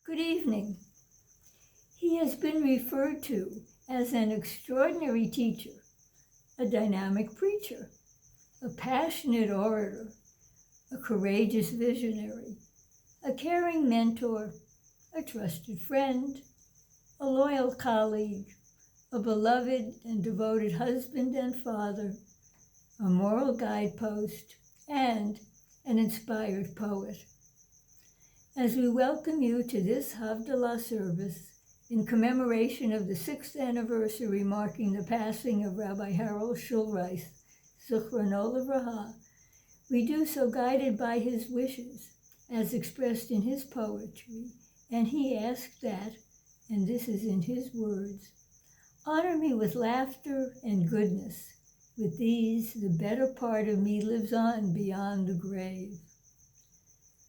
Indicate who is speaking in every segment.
Speaker 1: Good evening. He has been referred to as an extraordinary teacher, a dynamic preacher, a passionate orator, a courageous visionary, a caring mentor, a trusted friend, a loyal colleague, a beloved and devoted husband and father, a moral guidepost, and an inspired poet. As we welcome you to this Havdalah service in commemoration of the 6th anniversary marking the passing of Rabbi Schulweis, Zichrono Livracha, we do so guided by his wishes, as expressed in his poetry, and he asked that, and this is in his words, "Honor me with laughter and goodness. With these, the better part of me lives on beyond the grave."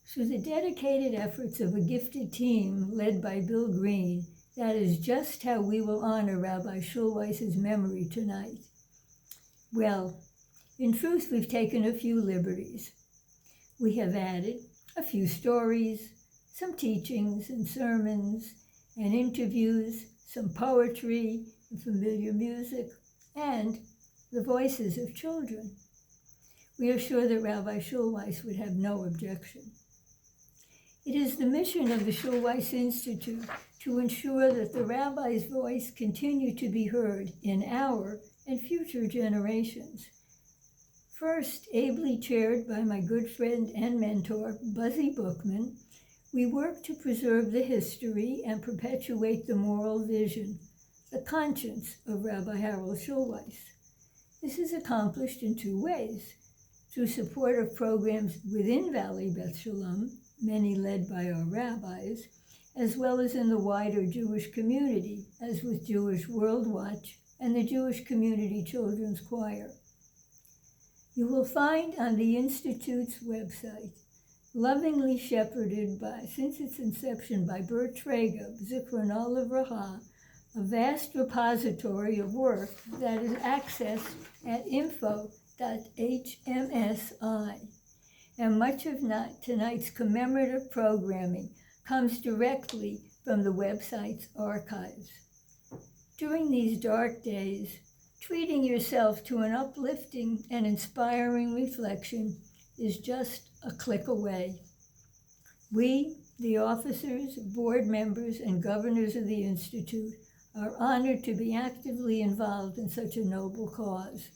Speaker 1: Through the dedicated efforts of a gifted team led by Bill Green, that is just how we will honor Rabbi Schulweis' memory tonight. Well, in truth, we've taken a few liberties. We have added a few stories, some teachings and sermons and interviews, some poetry and familiar music, and the voices of children. We are sure that Rabbi Schulweis would have no objection. It is the mission of the Schulweis Institute to ensure that the rabbi's voice continue to be heard in our and future generations. First, ably chaired by my good friend and mentor, Buzzy Bookman, we work to preserve the history and perpetuate the moral vision, the conscience of Rabbi Schulweis. This is accomplished in two ways: through support of programs within Valley Beth Shalom, many led by our rabbis, as well as in the wider Jewish community, as with Jewish World Watch and the Jewish Community Children's Choir. You will find on the Institute's website, lovingly shepherded since its inception by Bert Trager, Zichrono Livracha, a vast repository of work that is accessed at info.hmsi. And much of tonight's commemorative programming comes directly from the website's archives. During these dark days, treating yourself to an uplifting and inspiring reflection is just a click away. We, the officers, board members, and governors of the Institute, are honored to be actively involved in such a noble cause,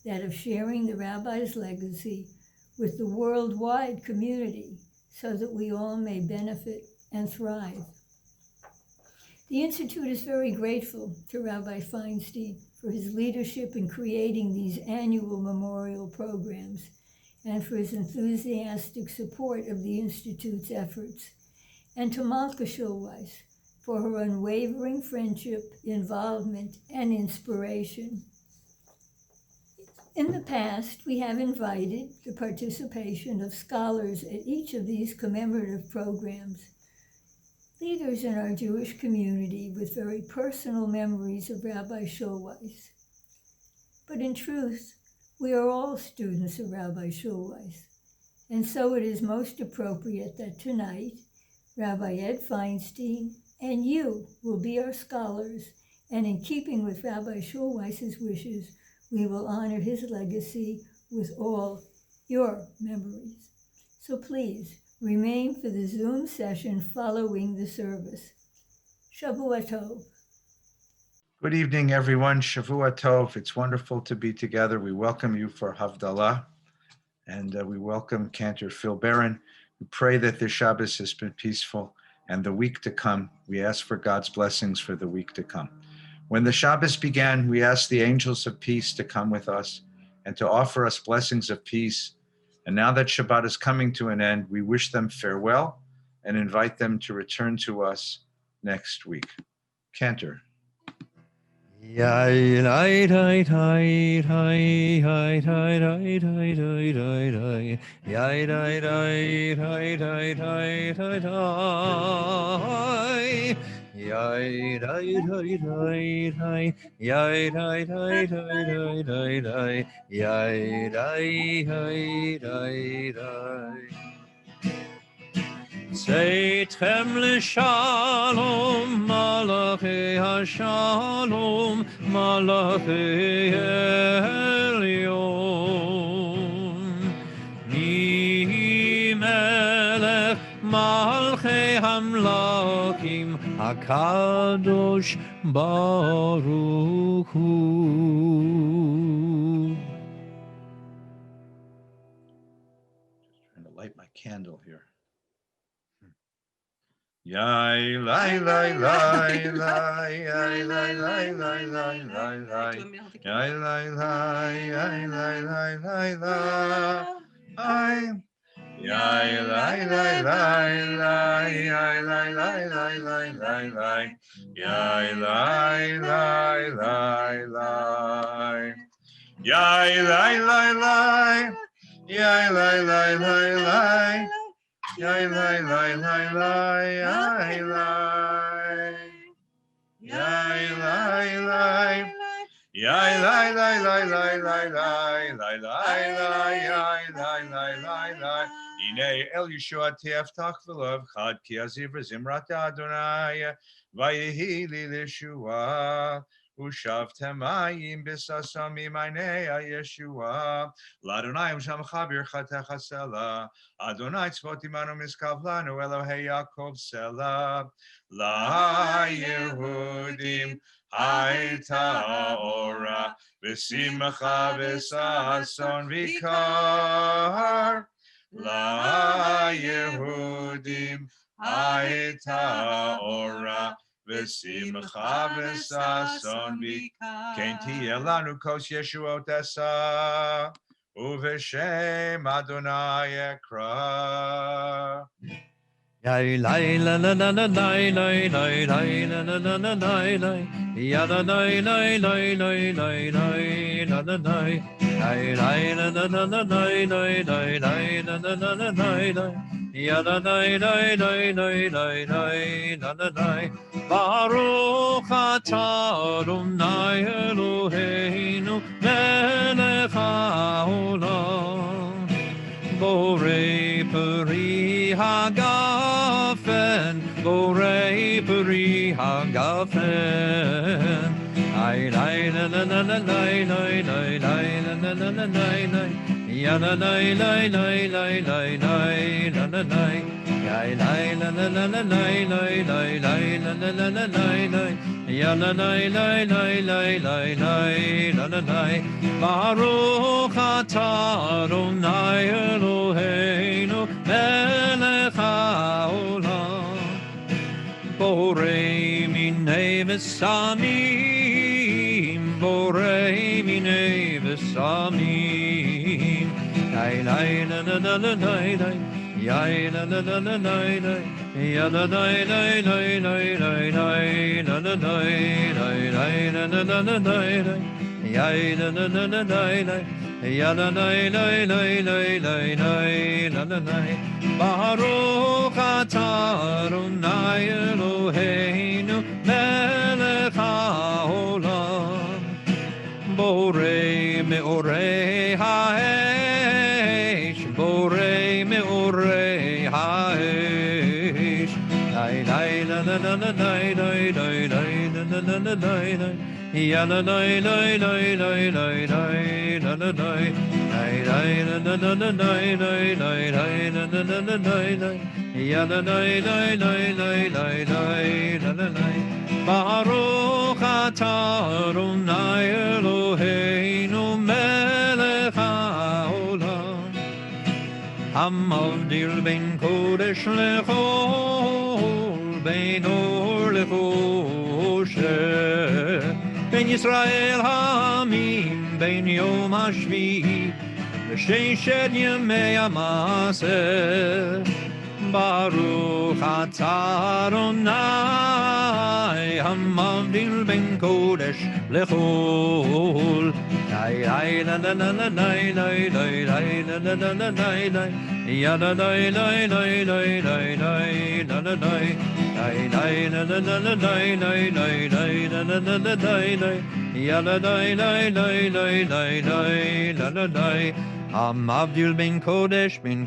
Speaker 1: that of sharing the rabbi's legacy with the worldwide community so that we all may benefit and thrive. The Institute is very grateful to Rabbi Feinstein for his leadership in creating these annual memorial programs and for his enthusiastic support of the Institute's efforts, and to Malka Schulweis for her unwavering friendship, involvement, and inspiration. In the past, we have invited the participation of scholars at each of these commemorative programs, leaders in our Jewish community with very personal memories of Rabbi Schulweis. But in truth, we are all students of Rabbi Schulweis, and so it is most appropriate that tonight, Rabbi Ed Feinstein and you will be our scholars, and in keeping with Rabbi Schulweis' wishes, we will honor his legacy with all your memories. So please remain for the Zoom session following the service. Shavua Tov.
Speaker 2: Good evening, everyone. Shavua Tov. It's wonderful to be together. We welcome you for Havdalah, and we welcome Cantor Phil Barron. We pray that this Shabbos has been peaceful, and the week to come, we ask for God's blessings for the week to come. When the Shabbos began, we asked the angels of peace to come with us and to offer us blessings of peace. And now that Shabbat is coming to an end, we wish them farewell and invite them to return to us next week. Cantor.
Speaker 3: צאתכם לשלום, מלאכי השלום, מלאכי עליון. ממלך מלכי המלכים, הקדוש ברוך הוא.
Speaker 2: Trying to light my candle here. Yai lai lai lai lai yai lai lai lai lai lai lai yai lai lai yai lai lai lai lai yai lai lai lai lai yai lai lai lai lai lai lai yai lai lai lai lai yai lai lai lai yai lai lai lai lai yai lai lai lai lai yai lai yai lai lai yai lai lai lai lai lai lai lai lai lai yai lai lai lai lai Ine el Yeshua tiaftach v'lov chad ki aziv v'zimrat Adonai vayehi li l'Yeshua Ushavtem mayim b'sasam imaynei Yeshua L'Adonai umshamcha birchatecha sela Adonai tzvot imanu miskavlanu Elohei Yaakov sela La Yehudim hayta ora v'simcha v'sason v'ikar La Yehudim hayta ora v'simcha v'sason v'ikar Kein tiyeh lanu kos Yeshuot esa Uv'shem Adonai ekra.
Speaker 3: Yai lai la la la la lai lai lai lai la la la la lai lai ya la lai lai lai lai lai lai la la lai lai lai la la la la lai lai lai lai la la la la lai lai ya la lai lai lai lai lai lai la la lai Baruch atah Adonai Eloheinu melech haolam Borei peri hagafen, borei peri hagafen. Ay lay la la la la lay lay lay lay la la la la lay lay. Ya la lay lay lay lay lay lay la la lay. Ay lay la la la la lay lay lay lay la la la la lay lay. Ya la lay lay lay lay lay lay la la lay. Baruch atah Adonai Eloheinu melech haolam Borei minei v'samim Borei minei v'samim Yai lai la la la la lai lai Yai la la la la lai lai Ya la lai lai lai lai lai lai La la lai lai lai la la la la lai lai Yai la la la la lai lai Ya la lai lai lai lai lai lai la la lai Baruch atah Adonai Eloheinu melech haolam Borei meorei ha'esh Borei meorei ha'esh Lai lai la la la la lai lai lai lai la la la la lai lai Ya la lai lai lai lai lai lai la la lai lai lai la la la la lai lai lai lai la la la la lai lai Ya la lai lai lai lai lai lai la la lai Baruch atah Adonai Eloheinu melech haolam Hamavdil ben kodesh lechol ben or lechosher Ben Yisrael Hamim, Ben Yom HaShvi, V'Sheshet Yemei HaMaseh, Baruch atah Adonai, Hamavdil ben Kodesh lechol. Lai lai la la la la lai lai lai lai la la la la lai lai. Ya la lai lai lai lai lai lai la la lai. Lai lai la la la la lai lai lai lai la la la la lai lai. Ya la lai lai lai lai lai lai la la lai. המבדיל בין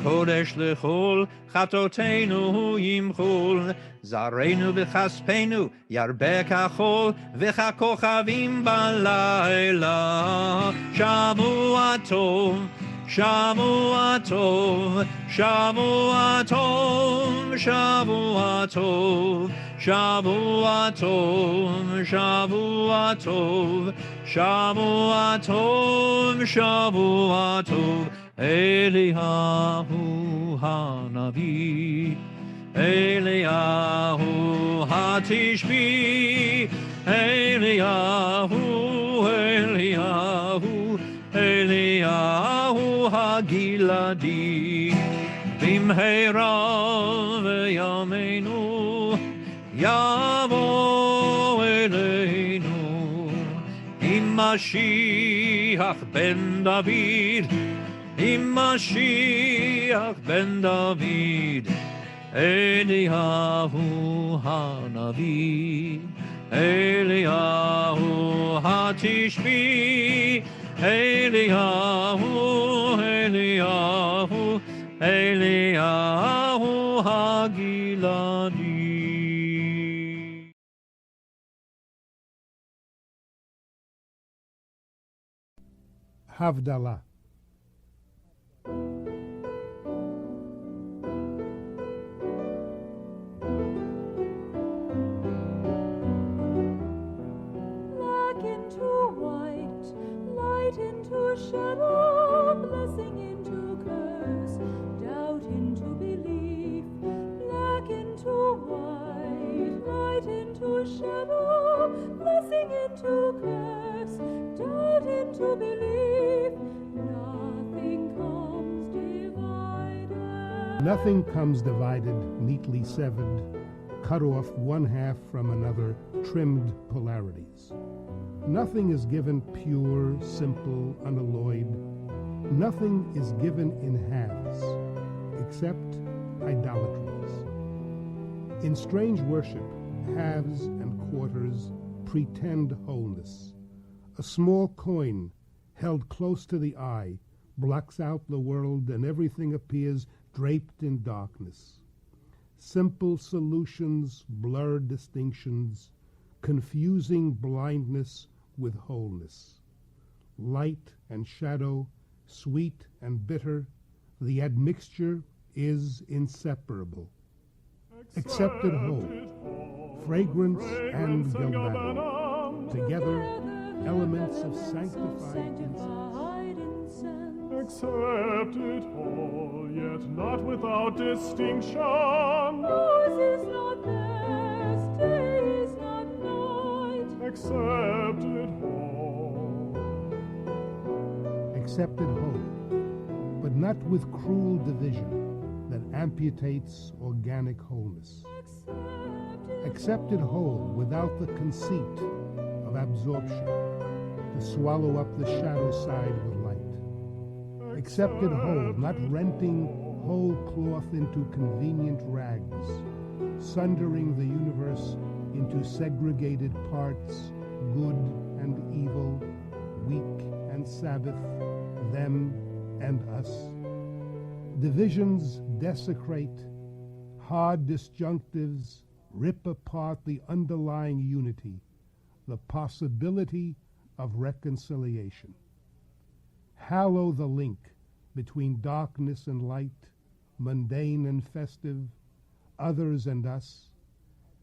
Speaker 3: קודש לחול, חטאותינו ימחול. זרענו וכספנו ירבה כחול, וככוכבים בלילה. שבוע טוב, שבוע טוב, שבוע טוב, שבוע טוב, שבוע טוב, שבוע טוב, שבוע טוב, שבוע טוב. אליהו הנביא, אליהו התשבי, אליהו, אליהו, אליהו הגלעדי. במהרה בימינו יבוא אלינו, עם משיח בן דוד, עם משיח בן דוד. אליהו הנביא, אליהו התשבי, אליהו, אליהו, אליהו הגלעדי.
Speaker 4: Havdalah.
Speaker 5: Black into white, light into shadow, blessing into curse, doubt into belief. Black into white, light into shadow, blessing into curse, doubt into belief.
Speaker 4: Nothing comes divided, neatly severed, cut off one half from another, trimmed polarities. Nothing is given pure, simple, unalloyed. Nothing is given in halves, except idolatries. In strange worship, halves and quarters pretend wholeness. A small coin held close to the eye blocks out the world, and everything appears draped in darkness. Simple solutions blur distinctions, confusing blindness with wholeness. Light and shadow, sweet and bitter, the admixture is inseparable. Accepted whole, fragrance and galbanum, together elements of sanctified incense.
Speaker 6: Accept it all, yet not without distinction.
Speaker 5: Noise is not there, day is not night.
Speaker 6: Accept it all.
Speaker 4: Accepted whole, but not with cruel division that amputates organic wholeness. Accepted whole without the conceit of absorption to swallow up the shadow side with light. Accepted whole, not renting whole cloth into convenient rags, sundering the universe into segregated parts, good and evil, week and Sabbath, them and us. Divisions desecrate, hard disjunctives rip apart the underlying unity, the possibility of reconciliation. Hallow the link between darkness and light, mundane and festive, others and us.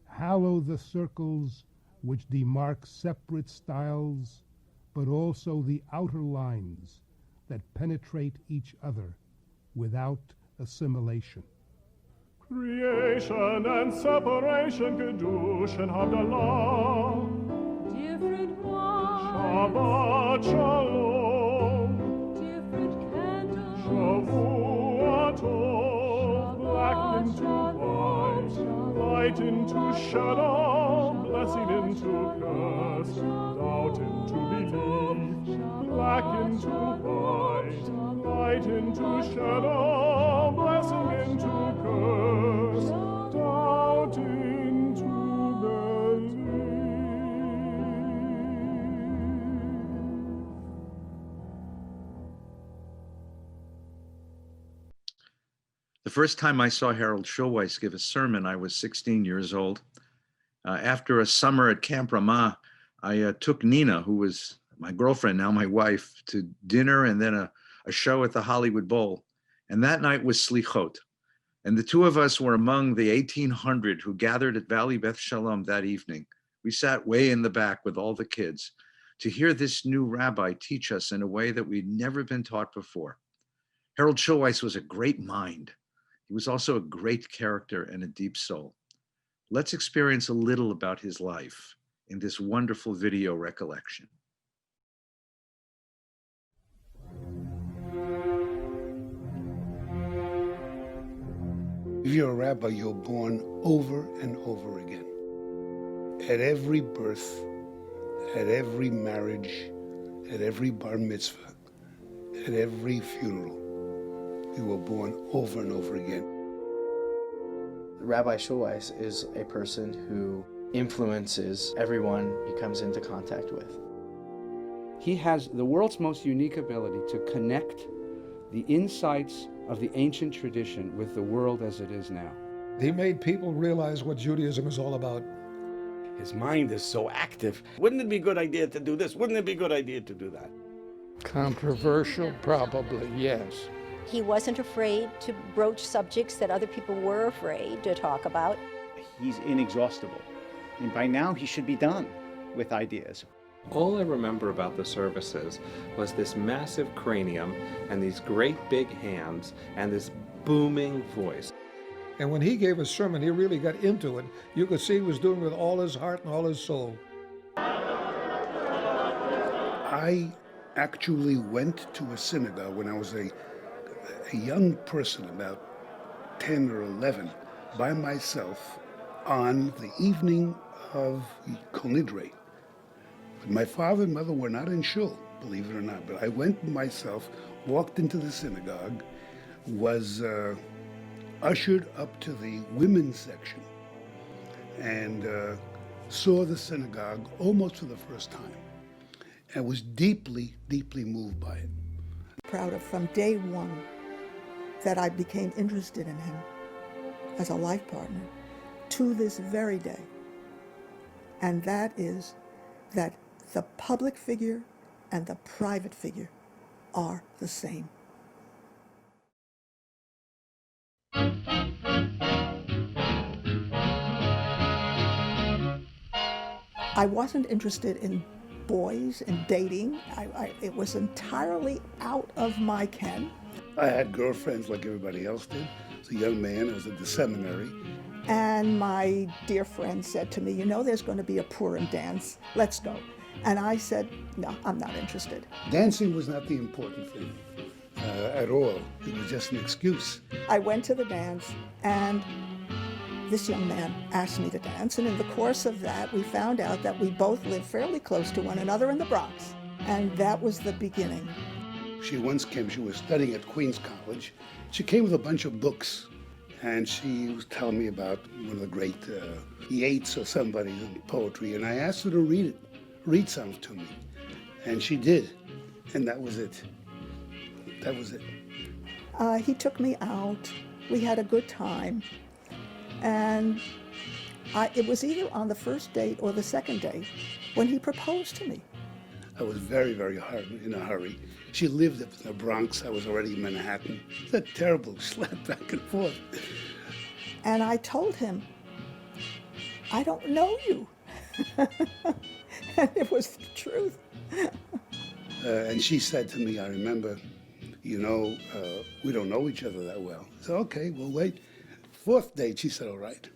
Speaker 4: Hallow the circles which demark separate styles, but also the outer lines that penetrate each other without assimilation.
Speaker 6: Creation and separation, Kedush and Havdalah.
Speaker 5: Different wines,
Speaker 6: Shabbat Shalom.
Speaker 5: different candles,
Speaker 6: Shavuot, black into white, light into shadow, blessing into curse, doubt into belief, black into white, light into shadow, blessing into curse, doubt into belief.
Speaker 2: The first time I saw Harold Schulweis give a sermon, I was 16 years old. After a summer at Camp Ramah, I took Nina, who was my girlfriend, now my wife, to dinner and then a show at the Hollywood Bowl. And that night was Slichot. And the two of us were among the 1,800 who gathered at Valley Beth Shalom that evening. We sat way in the back with all the kids to hear this new rabbi teach us in a way that we'd never been taught before. Harold Schulweis was a great mind. He was also a great character and a deep soul. Let's experience a little about his life in this wonderful video recollection.
Speaker 7: If you're a rabbi, you're born over and over again. At every birth, at every marriage, at every bar mitzvah, at every funeral, you were born over and over again.
Speaker 8: Rabbi Schulweis is a person who influences everyone he comes into contact with.
Speaker 9: He has the world's most unique ability to connect the insights of the ancient tradition with the world as it is now.
Speaker 10: He made people realize what Judaism is all about.
Speaker 11: His mind is so active. Wouldn't it be a good idea to do this? Wouldn't it be a good idea to do that?
Speaker 10: Controversial, probably, yes.
Speaker 12: He wasn't afraid to broach subjects that other people were afraid to talk about.
Speaker 13: He's inexhaustible, and by now he should be done with ideas.
Speaker 14: All I remember about the services was this massive cranium and these great big hands and this booming voice.
Speaker 10: And when he gave a sermon, he really got into it. You could see he was doing it with all his heart and all his soul.
Speaker 7: I actually went to a synagogue when I was a young person, about 10 or 11, by myself on the evening of Kol Nidre. My father and mother were not in shul, believe it or not, but I went myself, walked into the synagogue, was ushered up to the women's section, and saw the synagogue almost for the first time, and was deeply, deeply moved by it.
Speaker 15: Proud of from day one that I became interested in him as a life partner to this very day, and that is that the public figure and the private figure are the same. I wasn't interested in boys and dating. It was entirely out of my ken.
Speaker 7: I had girlfriends like everybody else did. As a young man, I was at the seminary.
Speaker 15: And my dear friend said to me, you know, there's going to be a Purim dance. Let's go. And I said, no, I'm not interested.
Speaker 7: Dancing was not the important thing at all. It was just an excuse.
Speaker 15: I went to the dance, and this young man asked me to dance. And in the course of that, we found out that we both lived fairly close to one another in the Bronx. And that was the beginning.
Speaker 7: She once came, she was studying at Queens College. She came with a bunch of books. And she was telling me about one of the great Yeats or somebody in poetry. And I asked her to read some to me. And she did. And that was it. That was it.
Speaker 15: He took me out. We had a good time. And it was either on the first date or the second date when he proposed to me.
Speaker 7: I was very, very in a hurry. She lived up in the Bronx. I was already in Manhattan. It was a terrible slap back and forth.
Speaker 15: And I told him, I don't know you. And it was the truth.
Speaker 7: And she said to me, I remember, you know, we don't know each other that well. I said, okay, we'll wait. Fourth date, she said, all right.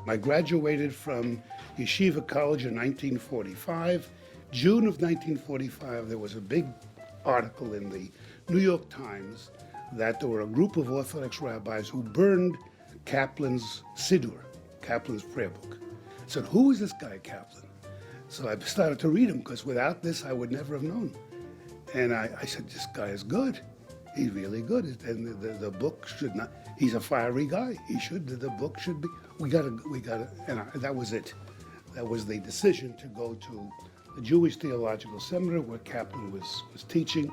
Speaker 7: I graduated from Yeshiva College in 1945. June of 1945, there was a big article in the New York Times that there were a group of Orthodox rabbis who burned Kaplan's Siddur, Kaplan's prayer book. I said, who is this guy, Kaplan? So I started to read him, because without this, I would never have known. And I said, this guy is good. He's really good. And the book should not, he's a fiery guy. The book should be, we gotta, and that was it. That was the decision to go to the Jewish Theological Seminary where Kaplan was teaching.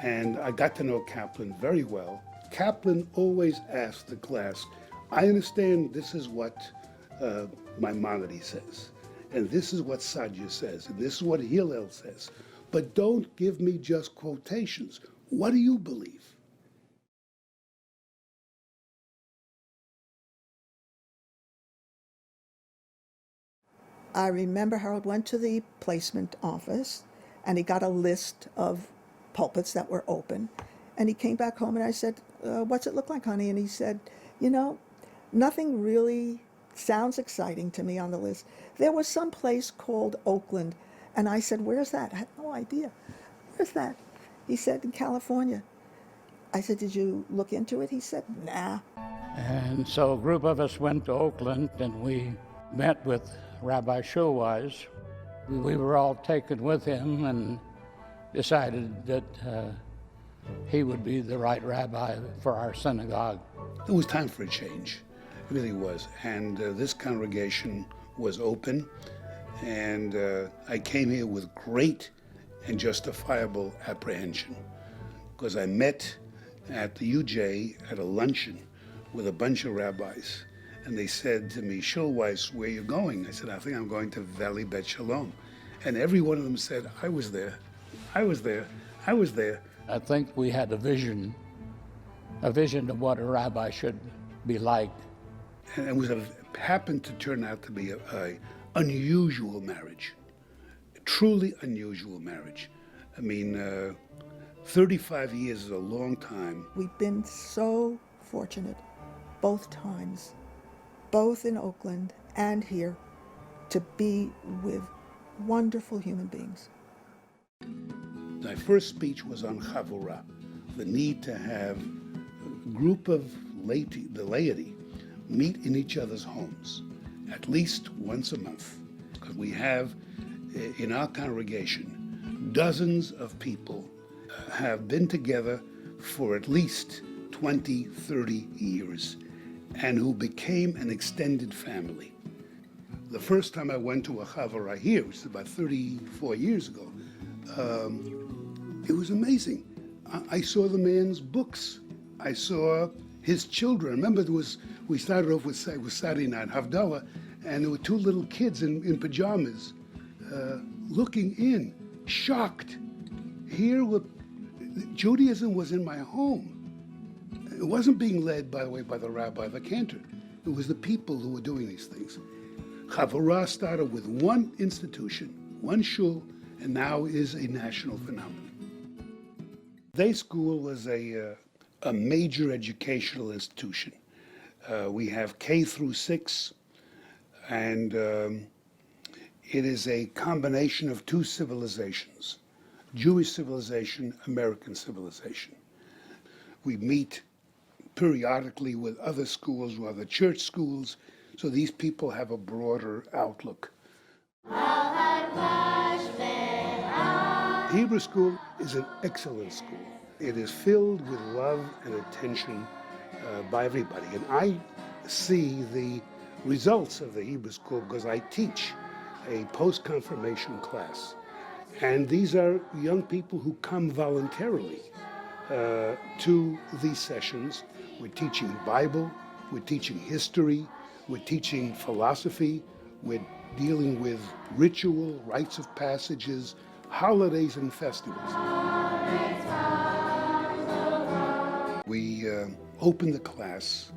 Speaker 7: And I got to know Kaplan very well. Kaplan always asked the class, I understand this is what Maimonides says, and this is what Sadja says, and this is what Hillel says, but don't give me just quotations. What do you believe?
Speaker 15: I remember Harold went to the placement office and he got a list of pulpits that were open. And he came back home and I said, what's it look like, honey? And he said, you know, nothing really sounds exciting to me on the list. There was some place called Oakland. And I said, where's that? I had no idea. Where's that? He said, in California. I said, did you look into it? He said, nah.
Speaker 16: And so a group of us went to Oakland and we met with Rabbi Schulweis. We were all taken with him and decided that he would be the right rabbi for our synagogue.
Speaker 7: It was time for a change. It really was. And this congregation was open. And I came here with great and justifiable apprehension because I met at the UJ at a luncheon with a bunch of rabbis. And they said to me, Schulweis, where are you going? I said, I think I'm going to Valley Bet Shalom. And every one of them said, I was there, I was there, I was there.
Speaker 16: I think we had a vision of what a rabbi should be like.
Speaker 7: And it happened to turn out to be an unusual marriage, a truly unusual marriage. I mean, 35 years is a long time.
Speaker 15: We've been so fortunate both times, both in Oakland and here, to be with wonderful human beings.
Speaker 7: My first speech was on Havdalah, the need to have a group of the laity meet in each other's homes at least once a month. Because we have in our congregation dozens of people have been together for at least 20, 30 years and who became an extended family. The first time I went to a Havdalah here, which is about 34 years ago, it was amazing. I saw the man's books. I saw his children. I remember we started off with Saturday night, Havdalah, and there were two little kids in pajamas looking in, shocked. Here, Judaism was in my home. It wasn't being led, by the way, by the rabbi, the cantor. It was the people who were doing these things. Havdalah started with one institution, one shul, and now is a national phenomenon. Day school was a major educational institution. We have K through 6, and it is a combination of two civilizations, Jewish civilization, American civilization. We meet periodically with other schools, with other church schools, so these people have a broader outlook. Hebrew school is an excellent school. It is filled with love and attention by everybody. And I see the results of the Hebrew school because I teach a post-confirmation class. And these are young people who come voluntarily to these sessions. We're teaching Bible, we're teaching history, we're teaching philosophy, we're dealing with ritual, rites of passages, holidays and festivals. We opened the class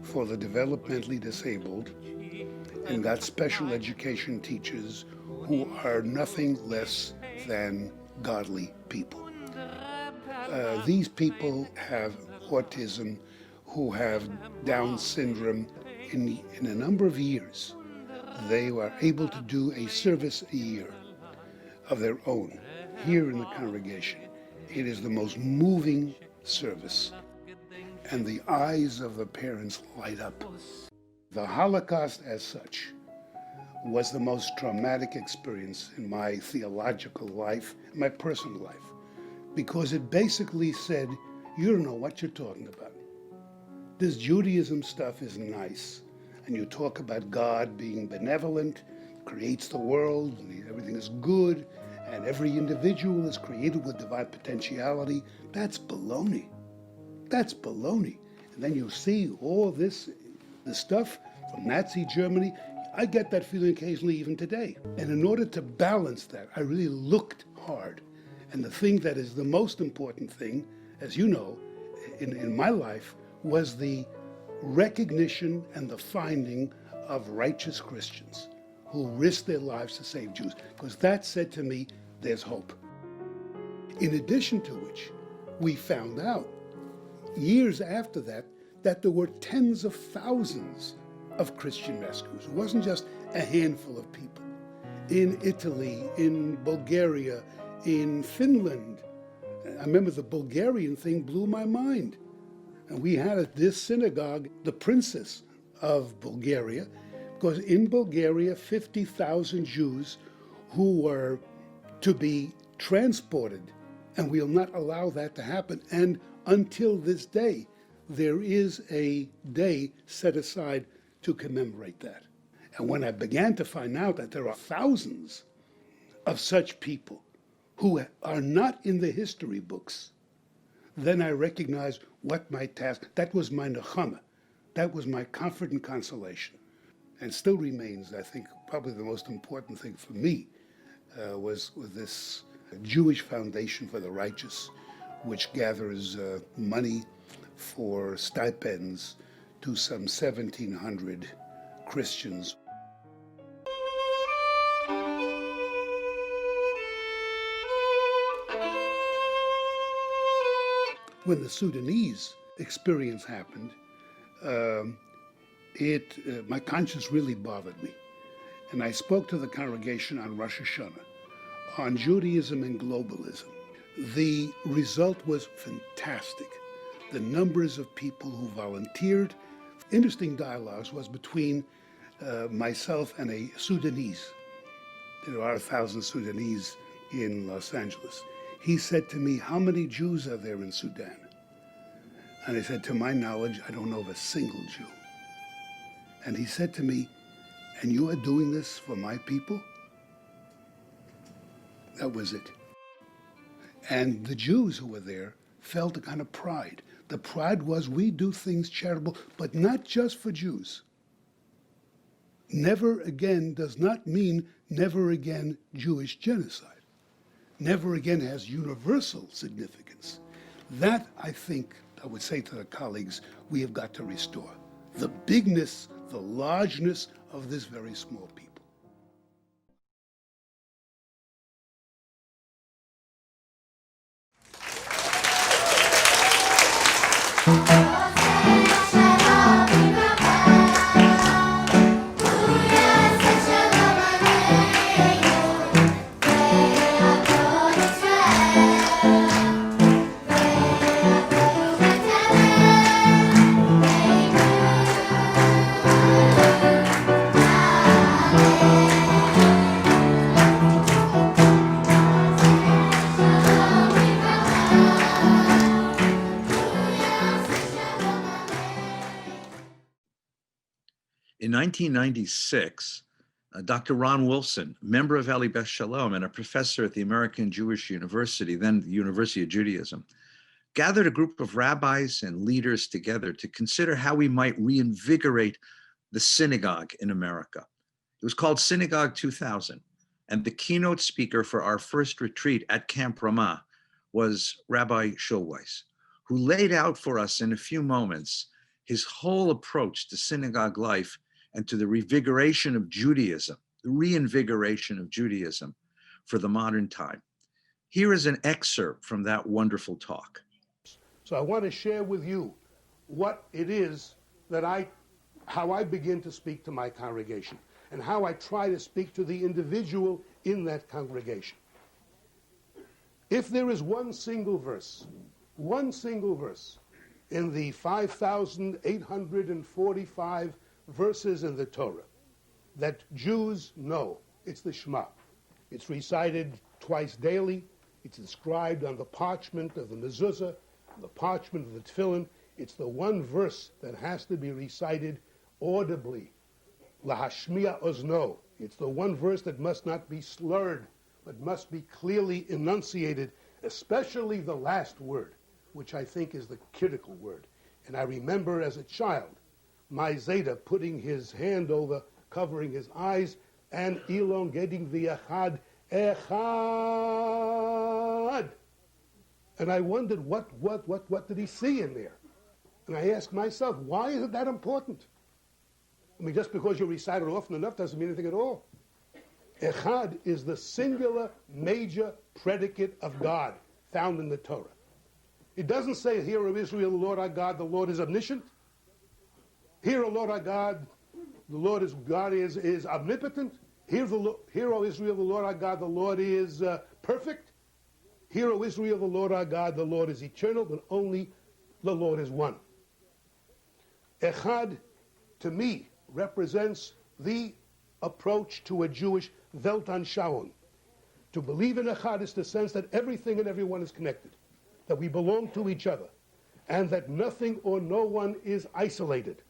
Speaker 7: for the developmentally disabled and got special education teachers who are nothing less than godly people. These people have autism, who have Down syndrome. In a number of years, they were able to do a service a year of their own here in the congregation. It is the most moving service, and the eyes of the parents light up. The Holocaust as such was the most traumatic experience in my theological life, my personal life, because it basically said, you don't know what you're talking about. This Judaism stuff is nice, and you talk about God being benevolent, creates the world, and everything is good, and every individual is created with divine potentiality. That's baloney. That's baloney. And then you see all the stuff from Nazi Germany. I get that feeling occasionally even today. And in order to balance that, I really looked hard. And the thing that is the most important thing, as you know, in my life, was the recognition and the finding of righteous Christians who risked their lives to save Jews. Because that said to me, there's hope. In addition to which, we found out years after that there were tens of thousands of Christian rescuers. It wasn't just a handful of people. In Italy, in Bulgaria, in Finland. I remember the Bulgarian thing blew my mind. And we had at this synagogue the princess of Bulgaria, because in Bulgaria, 50,000 Jews who were to be transported, and we'll not allow that to happen. And until this day, there is a day set aside to commemorate that. And when I began to find out that there are thousands of such people who are not in the history books, then I recognized what my task, that was my nechama, that was my comfort and consolation. And still remains, I think, probably the most important thing for me was this Jewish Foundation for the Righteous, which gathers money for stipends to some 1,700 Christians. When the Sudanese experience happened, my conscience really bothered me. And I spoke to the congregation on Rosh Hashanah, on Judaism and globalism. The result was fantastic. The numbers of people who volunteered. Interesting dialogues was between myself and a Sudanese. There are 1,000 Sudanese in Los Angeles. He said to me, "How many Jews are there in Sudan?" And I said, "To my knowledge, I don't know of a single Jew." And he said to me, "And you are doing this for my people?" That was it. And the Jews who were there felt a kind of pride. The pride was, we do things charitable, but not just for Jews. Never again does not mean never again Jewish genocide. Never again has universal significance. That, I think, I would say to the colleagues, we have got to restore. The bigness, the largeness of this very small people.
Speaker 2: In 1996, Dr. Ron Wilson, member of Ali Beth Shalom and a professor at the American Jewish University, then the University of Judaism, gathered a group of rabbis and leaders together to consider how we might reinvigorate the synagogue in America. It was called Synagogue 2000, and the keynote speaker for our first retreat at Camp Ramah was Rabbi Schulweis, who laid out for us in a few moments his whole approach to synagogue life and to the revigoration of Judaism, the reinvigoration of Judaism for the modern time. Here is an excerpt from that wonderful talk.
Speaker 17: So I want to share with you what it is that how I begin to speak to my congregation and how I try to speak to the individual in that congregation. If there is one single verse in the 5,845 verses in the Torah that Jews know, it's the Shema. It's recited twice daily. It's inscribed on the parchment of the mezuzah, the parchment of the tefillin. It's the one verse that has to be recited audibly. Lahashmiya ozno. It's the one verse that must not be slurred, but must be clearly enunciated, especially the last word. which I think is the critical word. And I remember as a child, my Zeta putting his hand over, covering his eyes, and elongating the echad, echad. And I wondered, what did he see in there? And I asked myself, why is it that important? I mean, just because you recite it often enough doesn't mean anything at all. Echad is the singular major predicate of God found in the Torah. It doesn't say, "Hear, O Israel, the Lord our God, the Lord is omniscient." "Hear, O Lord our God, the Lord is God is omnipotent." Hear, O Israel, the Lord our God, the Lord is perfect." "Hear, O Israel, the Lord our God, the Lord is eternal," but only the Lord is one. Echad, to me, represents the approach to a Jewish Weltanschauung. To believe in Echad is to sense that everything and everyone is connected, that we belong to each other, and that nothing or no one is isolated.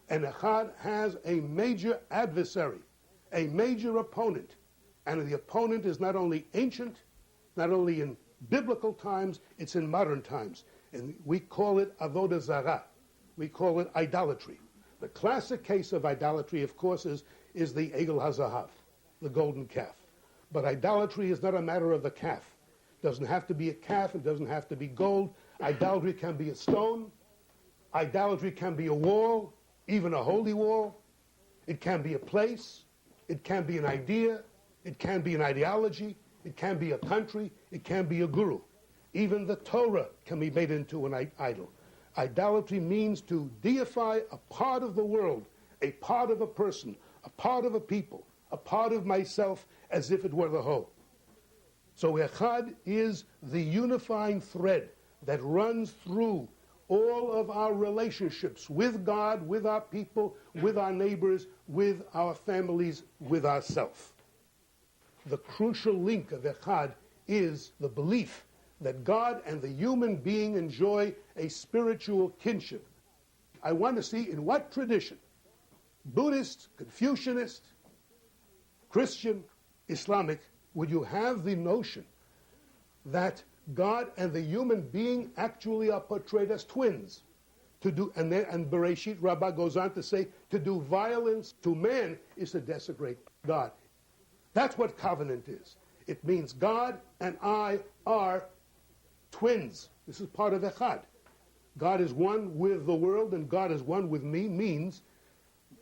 Speaker 17: And Echad has a major adversary, a major opponent. And the opponent is not only ancient, not only in biblical times, it's in modern times. And we call it avodah zarah. We call it idolatry. The classic case of idolatry, of course, is the Egel HaZahav, the golden calf. But idolatry is not a matter of the calf. It doesn't have to be a calf. It doesn't have to be gold. Idolatry can be a stone. Idolatry can be a wall, even a holy wall. It can be a place. It can be an idea. It can be an ideology. It can be a country. It can be a guru. Even the Torah can be made into an idol. Idolatry means to deify a part of the world, a part of a person, a part of a people, a part of myself, as if it were the whole. So Echad is the unifying thread that runs through all of our relationships with God, with our people, with our neighbors, with our families, with ourselves. The crucial link of Echad is the belief that God and the human being enjoy a spiritual kinship. I want to see in what tradition, Buddhist, Confucianist, Christian, Islamic, would you have the notion that God and the human being actually are portrayed as twins? And Bereshit Rabbah goes on to say, to do violence to man is to desecrate God. That's what covenant is. It means God and I are twins. This is part of Echad. God is one with the world and God is one with me means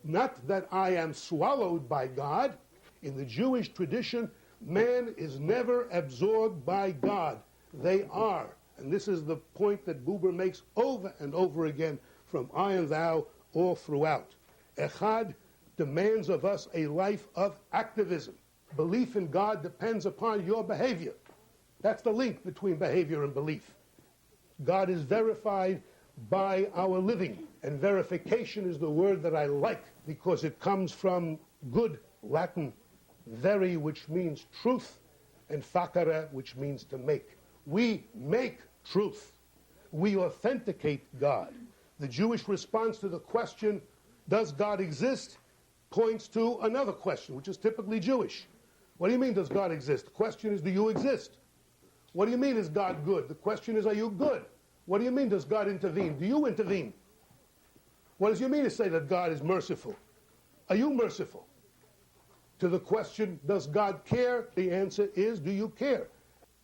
Speaker 17: not that I am swallowed by God. In the Jewish tradition, man is never absorbed by God. They are. And this is the point that Buber makes over and over again from I and thou all throughout. Echad demands of us a life of activism. Belief in God depends upon your behavior. That's the link between behavior and belief. God is verified by our living. And verification is the word that I like because it comes from good Latin, veri, which means truth, and facere, which means to make. We make truth. We authenticate God. The Jewish response to the question, does God exist, points to another question, which is typically Jewish. What do you mean, does God exist? The question is, do you exist? What do you mean, is God good? The question is, are you good? What do you mean, does God intervene? Do you intervene? What does it mean to say that God is merciful? Are you merciful? To the question, does God care? The answer is, do you care?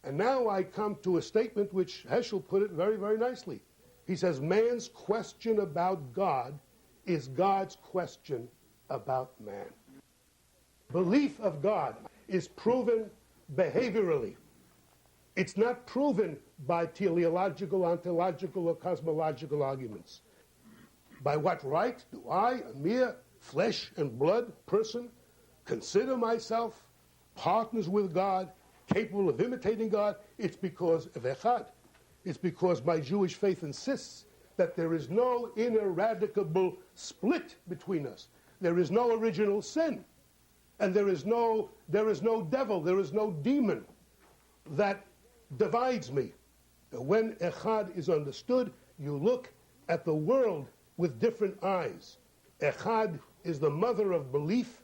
Speaker 17: And now I come to a statement which Heschel put it very, very nicely. He says, man's question about God is God's question about man. Belief of God is proven behaviorally. It's not proven by teleological, ontological, or cosmological arguments. By what right do I, a mere flesh and blood person, consider myself partners with God, capable of imitating God? It's because of Echad. It's because my Jewish faith insists that there is no ineradicable split between us. There is no original sin. And there is no devil, there is no demon that divides me. And when Echad is understood, you look at the world with different eyes. Echad is the mother of belief,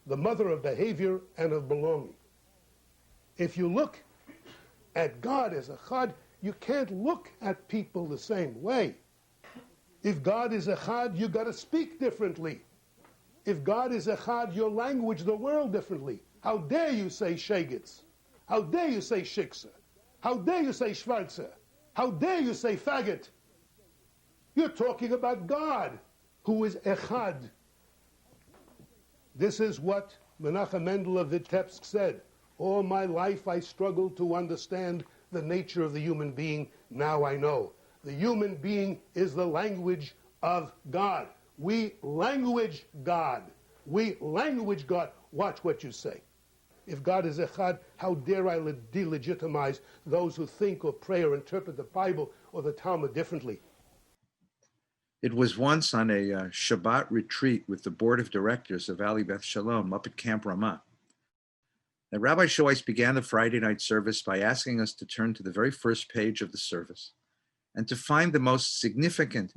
Speaker 17: the mother of behavior, and of belonging. If you look at God as Echad, You can't look at people the same way. If God is echad, you got to speak differently. If God is echad, your language the world differently. How dare you say shegitz? How dare you say shiksa? How dare you say schwarze? How dare you say faggot? You're talking about God, who is echad. This is what Menachem Mendel of Vitebsk said. All my life I struggled to understand the nature of the human being. Now I know. The human being is the language of God. We language God. We language God. Watch what you say. If God is echad, how dare I delegitimize those who think or pray or interpret the Bible or the Talmud differently?
Speaker 2: It was once on a Shabbat retreat with the board of directors of Ali Beth Shalom up at Camp Ramah. And Rabbi Schulweis began the Friday night service by asking us to turn to the very first page of the service and to find the most significant,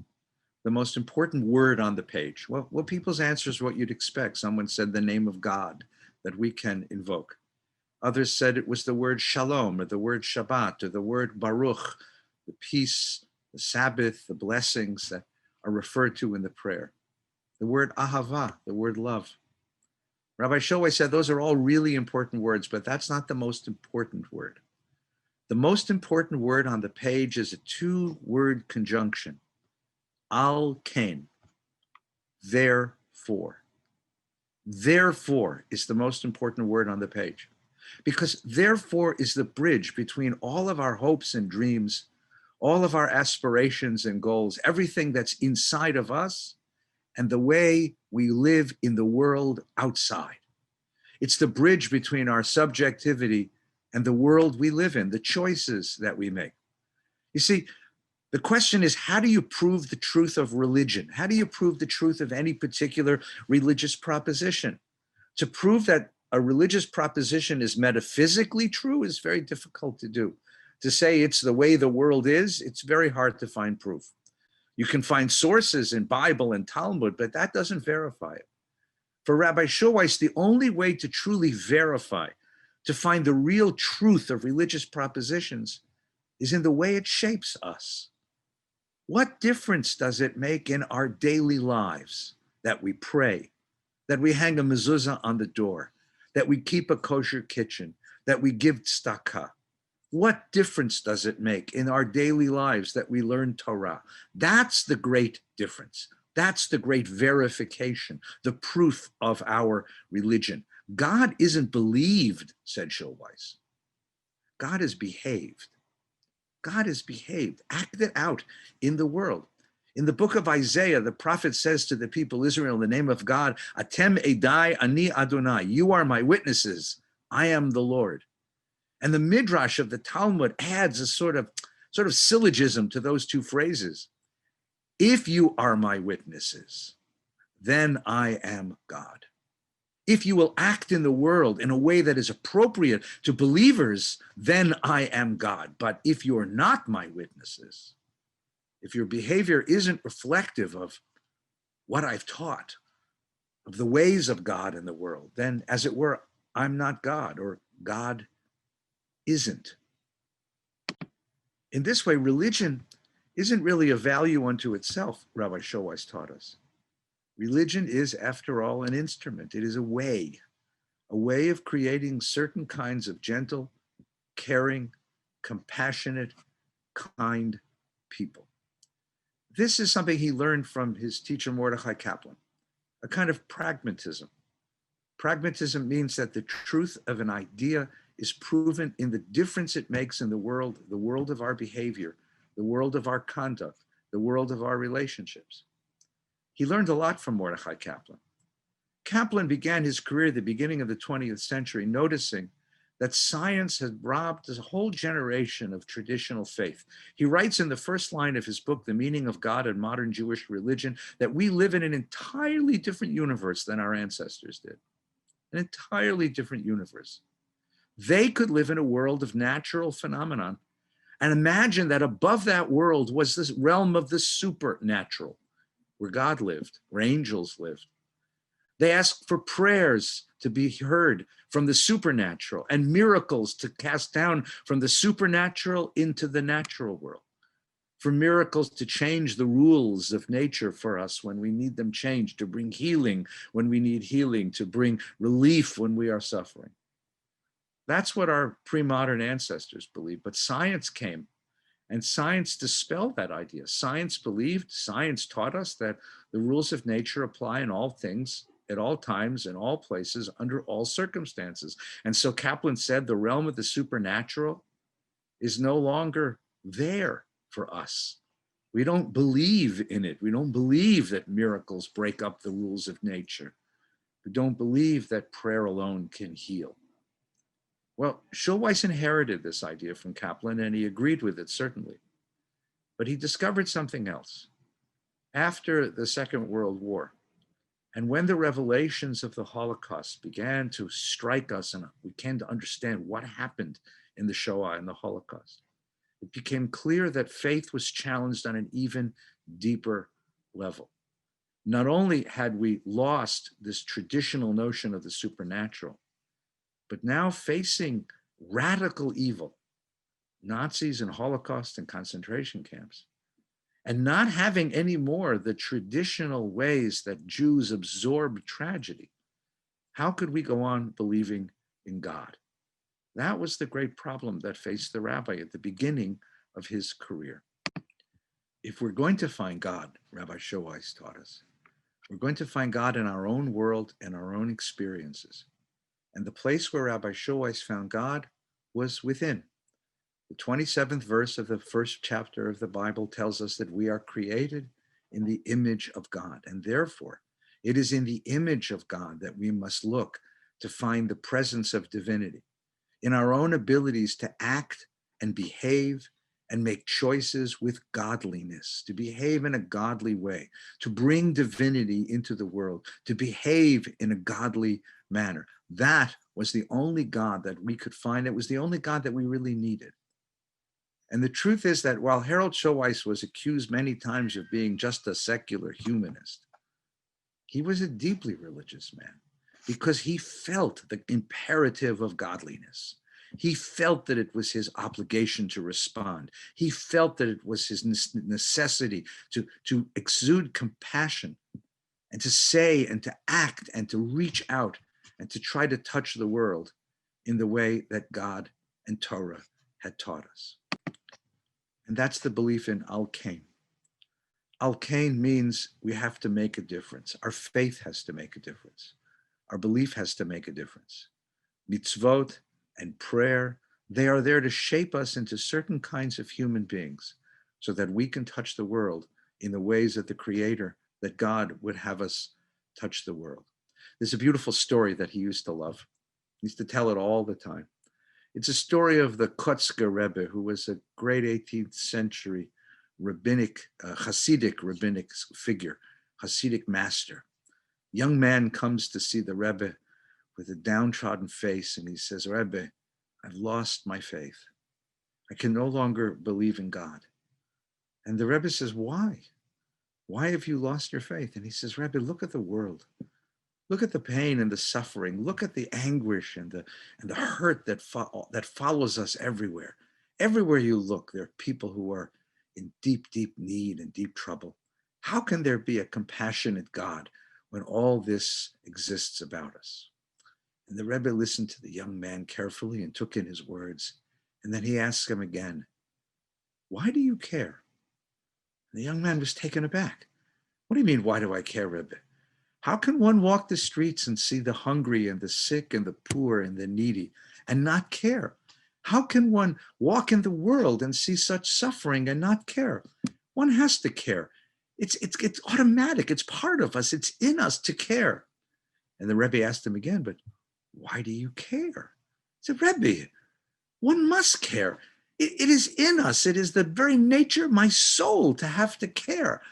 Speaker 2: the most important word on the page. Well, people's answers are what you'd expect. Someone said the name of God that we can invoke. Others said it was the word shalom or the word Shabbat or the word baruch, the peace, the Sabbath, the blessings that are referred to in the prayer. The word ahava, the word love. Rabbi Schulweis said those are all really important words, but that's not the most important word. The most important word on the page is a two-word conjunction, al ken, therefore. Therefore is the most important word on the page, because therefore is the bridge between all of our hopes and dreams, all of our aspirations and goals, everything that's inside of us and the way we live in the world outside. It's the bridge between our subjectivity and the world we live in, the choices that we make. You see, the question is, how do you prove the truth of religion? How do you prove the truth of any particular religious proposition? To prove that a religious proposition is metaphysically true is very difficult to do. To say it's the way the world is, it's very hard to find proof. You can find sources in Bible and Talmud, but that doesn't verify it. For Rabbi Schulweis, the only way to truly verify, to find the real truth of religious propositions, is in the way it shapes us. What difference does it make in our daily lives that we pray, that we hang a mezuzah on the door, that we keep a kosher kitchen, that we give tzedakah? What difference does it make in our daily lives that we learn Torah? That's the great difference. That's the great verification, the proof of our religion. God isn't believed, said Schulweis. God is behaved. God is behaved, acted out in the world. In the book of Isaiah, the prophet says to the people of Israel in the name of God, Atem edai ani Adonai, you are my witnesses, I am the Lord. And the Midrash of the Talmud adds a sort of syllogism to those two phrases. If you are my witnesses, then I am God. If you will act in the world in a way that is appropriate to believers, then I am God. But if you're not my witnesses, if your behavior isn't reflective of what I've taught, of the ways of God in the world, then as it were, I'm not God, or God isn't. In this way, religion isn't really a value unto itself, Rabbi Schulweis taught us. Religion is, after all, an instrument. It is a way of creating certain kinds of gentle, caring, compassionate, kind people. This is something he learned from his teacher, Mordechai Kaplan, a kind of pragmatism. Pragmatism means that the truth of an idea is proven in the difference it makes in the world of our behavior, the world of our conduct, the world of our relationships. He learned a lot from Mordechai Kaplan. Kaplan began his career at the beginning of the 20th century noticing that science had robbed a whole generation of traditional faith. He writes in the first line of his book, The Meaning of God and Modern Jewish Religion, that we live in an entirely different universe than our ancestors did. An entirely different universe. They could live in a world of natural phenomenon and imagine that above that world was this realm of the supernatural, where God lived, where angels lived. They asked for prayers to be heard from the supernatural and miracles to cast down from the supernatural into the natural world, for miracles to change the rules of nature for us when we need them changed, to bring healing when we need healing, to bring relief when we are suffering. That's what our pre-modern ancestors believed, but science came and science dispelled that idea. Science believed, science taught us that the rules of nature apply in all things, at all times, in all places, under all circumstances. And so Kaplan said the realm of the supernatural is no longer there for us. We don't believe in it. We don't believe that miracles break up the rules of nature. We don't believe that prayer alone can heal. Well, Schulweis inherited this idea from Kaplan, and he agreed with it, certainly. But he discovered something else. After the Second World War, and when the revelations of the Holocaust began to strike us, and we came to understand what happened in the Shoah and the Holocaust, it became clear that faith was challenged on an even deeper level. Not only had we lost this traditional notion of the supernatural, but now facing radical evil, Nazis and Holocaust and concentration camps, and not having any more the traditional ways that Jews absorbed tragedy, how could we go on believing in God? That was the great problem that faced the rabbi at the beginning of his career. If we're going to find God, Rabbi Schulweis taught us, we're going to find God in our own world and our own experiences. And the place where Rabbi Schulweis found God was within. The 27th verse of the first chapter of the Bible tells us that we are created in the image of God. And therefore, it is in the image of God that we must look to find the presence of divinity, in our own abilities to act and behave and make choices with godliness, to behave in a godly way, to bring divinity into the world, to behave in a godly manner. That was the only God that we could find. It was the only God that we really needed. And the truth is that while Harold Schulweis was accused many times of being just a secular humanist, he was a deeply religious man because he felt the imperative of godliness. He felt that it was his obligation to respond. He felt that it was his necessity to exude compassion and to say and to act and to reach out and to try to touch the world in the way that God and Torah had taught us. And that's the belief in Al-Kain. Al-Kain means we have to make a difference. Our faith has to make a difference. Our belief has to make a difference. Mitzvot and prayer, they are there to shape us into certain kinds of human beings so that we can touch the world in the ways that the Creator, that God would have us touch the world. There's a beautiful story that he used to love. He used to tell it all the time. It's a story of the Kotzker Rebbe, who was a great 18th century Hasidic rabbinic figure, Hasidic master. Young man comes to see the Rebbe with a downtrodden face, and he says, Rebbe, I've lost my faith. I can no longer believe in God. And the Rebbe says, why? Why have you lost your faith? And he says, Rebbe, look at the world. Look at the pain and the suffering. Look at the anguish and the hurt that follows us everywhere. Everywhere you look, there are people who are in deep, deep need and deep trouble. How can there be a compassionate God when all this exists about us? And the Rebbe listened to the young man carefully and took in his words. And then he asked him again, why do you care? And the young man was taken aback. What do you mean, why do I care, Rebbe? How can one walk the streets and see the hungry and the sick and the poor and the needy and not care? How can one walk in the world and see such suffering and not care? One has to care. It's automatic. It's part of us. It's in us to care. And the Rebbe asked him again, but why do you care? He said, Rebbe, one must care. It is in us. It is the very nature of my soul to have to care.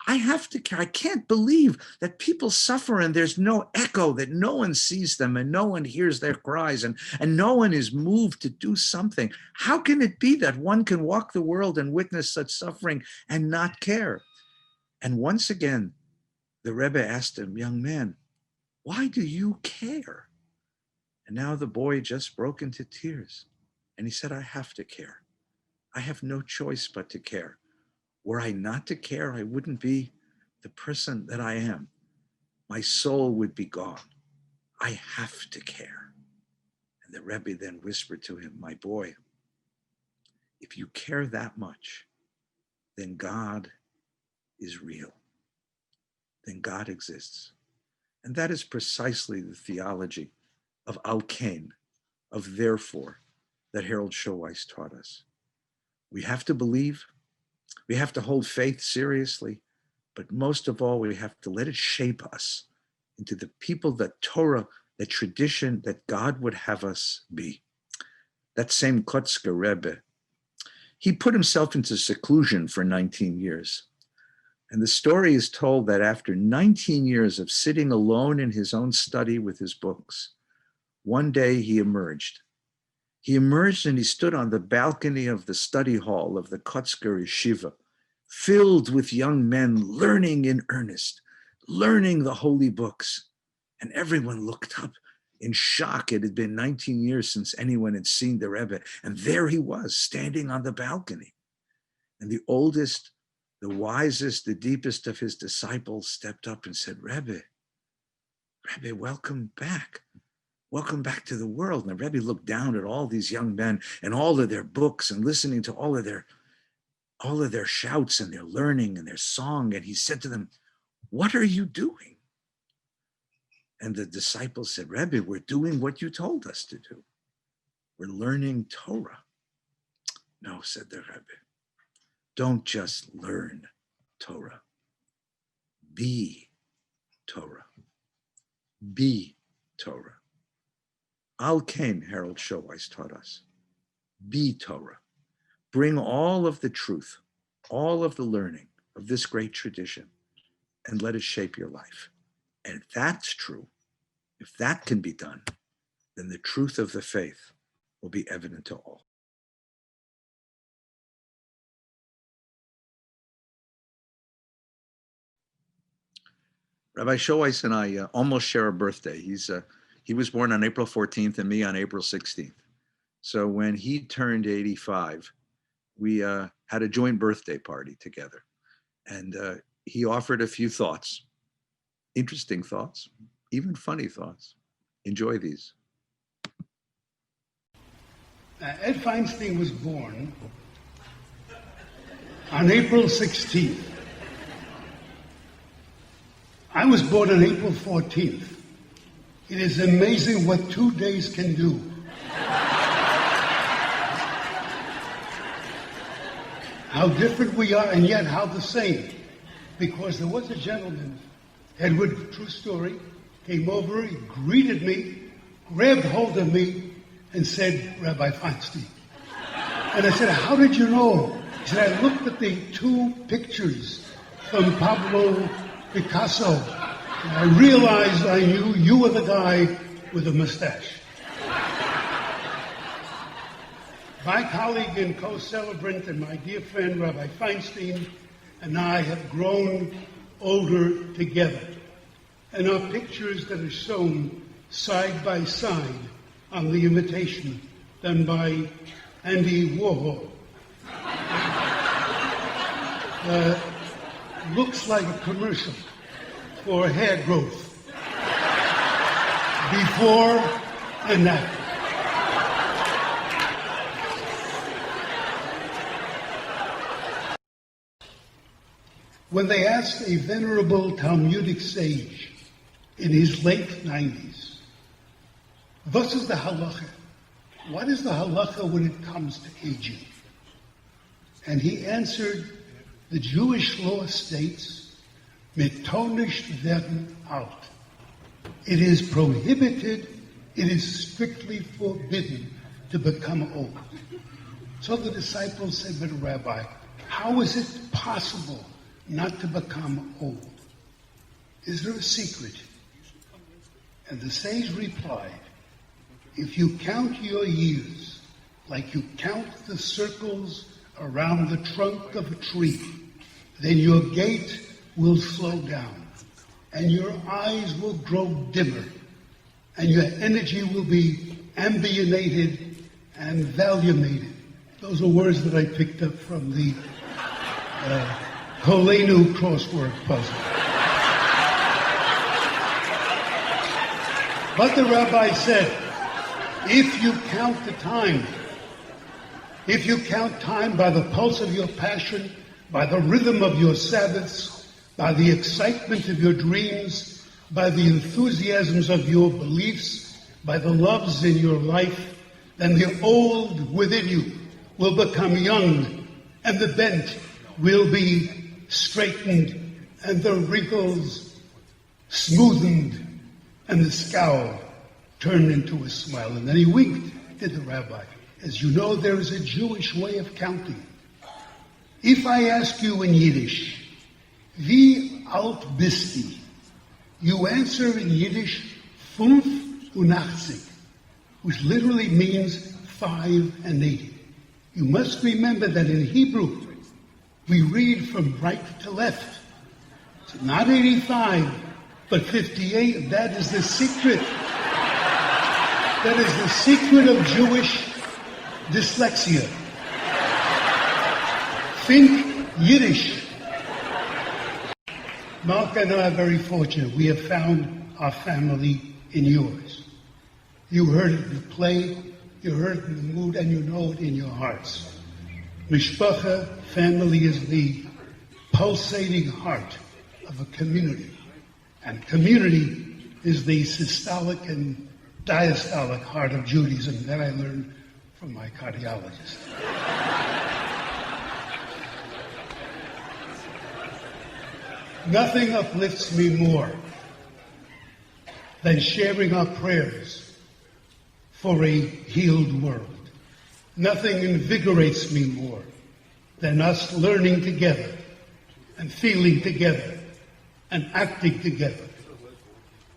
Speaker 2: I have to care. I can't believe that people suffer and there's no echo, that no one sees them and no one hears their cries and no one is moved to do something. How can it be that one can walk the world and witness such suffering and not care? And once again, the Rebbe asked him, young man, Why do you care? And now the boy just broke into tears. And he said, I have to care. I have no choice but to care. Were I not to care, I wouldn't be the person that I am. My soul would be gone. I have to care. And the Rebbe then whispered to him, my boy, if you care that much, then God is real. Then God exists. And that is precisely the theology of al kain, of therefore, that Harold Schulweis taught us. We have to believe, we have to hold faith seriously, but most of all, we have to let it shape us into the people that Torah, that tradition, that God would have us be. That same Kotzker Rebbe, he put himself into seclusion for 19 years. And the story is told that after 19 years of sitting alone in his own study with his books, one day he emerged. He emerged and he stood on the balcony of the study hall of the Kotzker Yeshiva, filled with young men learning in earnest, learning the holy books. And everyone looked up in shock. It had been 19 years since anyone had seen the Rebbe. And there he was, standing on the balcony. And the oldest, the wisest, the deepest of his disciples stepped up and said, Rebbe, welcome back. Welcome back to the world. And the Rebbe looked down at all these young men and all of their books and listening to all of their shouts and their learning and their song. And he said to them, what are you doing? And the disciples said, Rebbe, we're doing what you told us to do. We're learning Torah. No, said the Rebbe. Don't just learn Torah. Be Torah. Be Torah. Al kain, Harold Schulweis taught us. Be Torah. Bring all of the truth, all of the learning of this great tradition, and let it shape your life. And if that's true, if that can be done, then the truth of the faith will be evident to all. Rabbi Schulweis and I almost share a birthday. He was born on April 14th and me on April 16th. So when he turned 85, we had a joint birthday party together. And he offered a few thoughts, interesting thoughts, even funny thoughts. Enjoy these.
Speaker 17: Ed Feinstein was born on April 16th. I was born on April 14th. It is amazing what 2 days can do. How different we are, and yet how the same. Because there was a gentleman, Edward, true story, came over, he greeted me, grabbed hold of me, and said, Rabbi Feinstein. And I said, how did you know? He said, I looked at the two pictures from Pablo Picasso, and I realized I knew you were the guy with a mustache. My colleague and co-celebrant and my dear friend, Rabbi Feinstein, and I have grown older together. And our pictures that are shown side by side on the invitation done by Andy Warhol looks like a commercial for hair growth before and after. When they asked a venerable Talmudic sage in his late 90s, what is the halacha? What is the halacha when it comes to aging? And he answered, the Jewish law states, mitonisht werden alt. It is prohibited, it is strictly forbidden to become old. So the disciples said, but Rabbi, how is it possible not to become old? Is there a secret? And the sage replied, if you count your years like you count the circles around the trunk of a tree, then your gait will slow down.
Speaker 7: and your eyes will grow dimmer, and your energy will be ambionated and valumated. Those are words that I picked up from the Kolenu crossword puzzle. But the rabbi said, if you count the time, if you count time by the pulse of your passion, by the rhythm of your Sabbaths, by the excitement of your dreams, by the enthusiasms of your beliefs, by the loves in your life, then the old within you will become young, and the bent will be straightened, and the wrinkles smoothened, and the scowl turned into a smile. And then he winked to the rabbi. As you know, there is a Jewish way of counting. If I ask you in Yiddish, wie alt bist du? You answer in Yiddish, 85, which literally means 85. You must remember that in Hebrew, we read from right to left. It's not 85, but 58. That is the secret. That is the secret of Jewish dyslexia. Think Yiddish. Mark and I are very fortunate. We have found our family in yours. You heard it in the play, you heard it in the mood, and you know it in your hearts. Mishpacha, family, is the pulsating heart of a community. And community is the systolic and diastolic heart of Judaism. That I learned from my cardiologist. Nothing uplifts me more than sharing our prayers for a healed world. Nothing invigorates me more than us learning together and feeling together and acting together.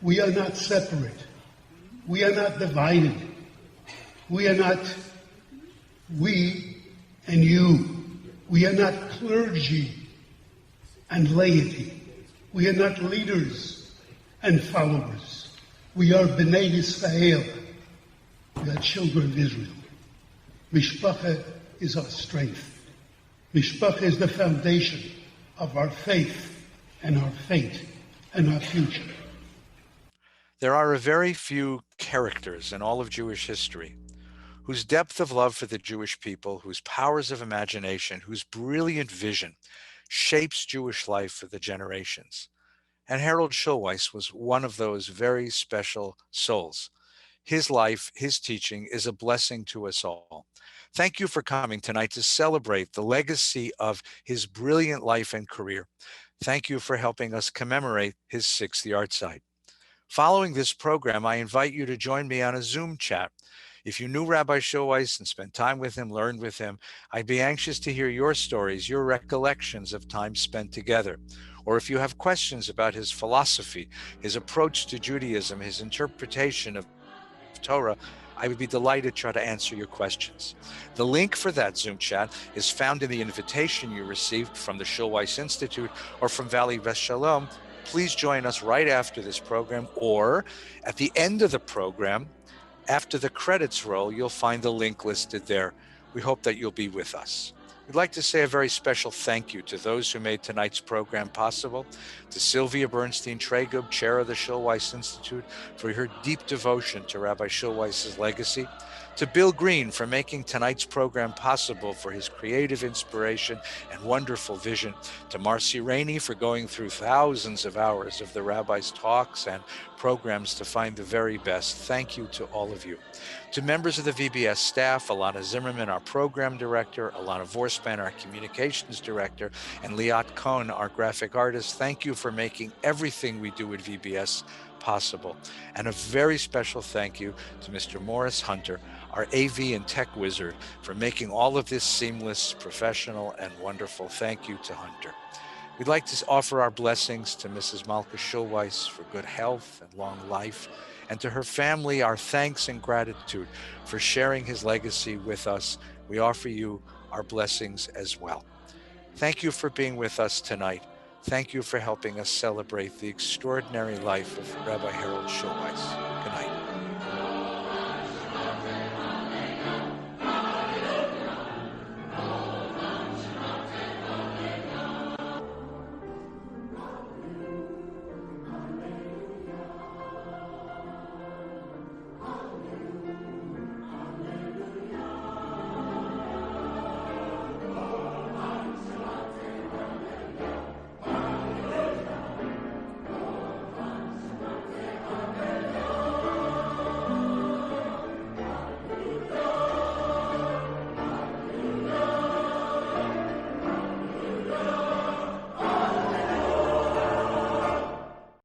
Speaker 7: We are not separate. We are not divided. We are not we and you. We are not clergy and laity. We are not leaders and followers. We are B'nai Yisrael. We are children of Israel. Mishpacha is our strength. Mishpacha is the foundation of our faith and our fate and our future.
Speaker 2: There are a very few characters in all of Jewish history whose depth of love for the Jewish people, whose powers of imagination, whose brilliant vision shapes Jewish life for the generations. And Harold Schulweis was one of those very special souls. His life, his teaching is a blessing to us all. Thank you for coming tonight to celebrate the legacy of his brilliant life and career. Thank you for helping us commemorate his 6th yahrzeit. Following this program, I invite you to join me on a Zoom chat. If you knew Rabbi Schulweis and spent time with him, learned with him, I'd be anxious to hear your stories, your recollections of time spent together. Or if you have questions about his philosophy, his approach to Judaism, his interpretation of Torah, I would be delighted to try to answer your questions. The link for that Zoom chat is found in the invitation you received from the Schulweis Institute or from Valley West Shalom. Please join us right after this program, or at the end of the program, after the credits roll, you'll find the link listed there. We hope that you'll be with us. We'd like to say a very special thank you to those who made tonight's program possible, to Sylvia Bernstein-Tregub, chair of the Schulweis Institute, for her deep devotion to Rabbi Schulweis' legacy, to Bill Green for making tonight's program possible, for his creative inspiration and wonderful vision, to Marcy Rainey for going through thousands of hours of the rabbi's talks and programs to find the very best. Thank you to all of you. To members of the VBS staff, Alana Zimmerman, our program director, Alana Vorspan, our communications director, and Liat Cohn, our graphic artist, thank you for making everything we do at VBS possible. And a very special thank you to Mr. Morris Hunter, our AV and tech wizard, for making all of this seamless, professional, and wonderful. Thank you to Hunter. We'd like to offer our blessings to Mrs. Malka Schulweis for good health and long life, and to her family our thanks and gratitude for sharing his legacy with us. We offer you our blessings as well. Thank you for being with us tonight. Thank you for helping us celebrate the extraordinary life of Rabbi Harold Schulweis.